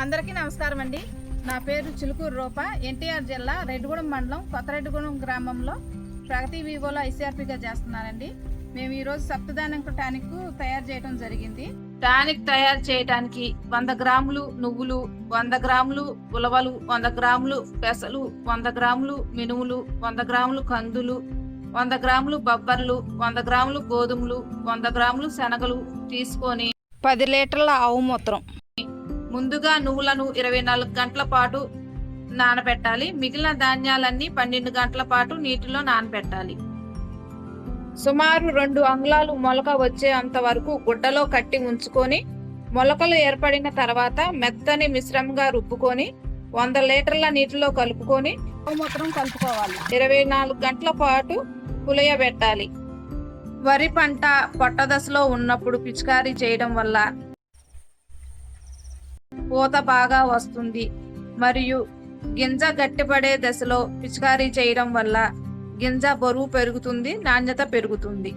అందరికీ నమస్కారం అండి. నా పేరు చిలుకూరు రూప. ఎన్టీఆర్ జిల్లా రెడ్డిగూడెం మండలం కొత్తరెడ్డిగూడెం గ్రామంలో ప్రగతి వివోలో ఐసీఆర్పీగా చేస్తున్నానండి. మేము ఈరోజు సప్తధాన్యం టానిక్ తయారు చేయడం జరిగింది. టానిక్ తయారు చేయడానికి 100 గ్రాములు నువ్వులు, 100 గ్రాములు ఉలవలు, 100 గ్రాములు పెసలు, 100 గ్రాములు మినుములు, 100 గ్రాములు కందులు, 100 గ్రాములు బొబ్బర్లు, 100 గ్రాములు గోధుమలు, 100 గ్రాములు శనగలు తీసుకొని 10 లీటర్ల ఆవు మూత్రం. ముందుగా నువ్వులను 24 గంటల పాటు నానబెట్టాలి. మిగిలిన ధాన్యాలన్నీ 12 గంటల పాటు నీటిలో నానబెట్టాలి. సుమారు 2 అంగుళాలు మొలక వచ్చేంత వరకు గుడ్డలో కట్టి ఉంచుకొని మొలకలు ఏర్పడిన తర్వాత మెత్తని మిశ్రమంగా రుబ్బుకొని 100 లీటర్ల నీటిలో కలుపుకొని మూత్రం కలుపుకోవాలి. 24 గంటల పాటు పులియబెట్టాలి. వరి పంట పొట్ట దశలో ఉన్నప్పుడు పిచికారీ చేయడం వల్ల పూత బాగా వస్తుంది మరియు గింజ గట్టిపడే దశలో పిచికారీ చేయడం వల్ల గింజ బరువు పెరుగుతుంది, నాణ్యత పెరుగుతుంది.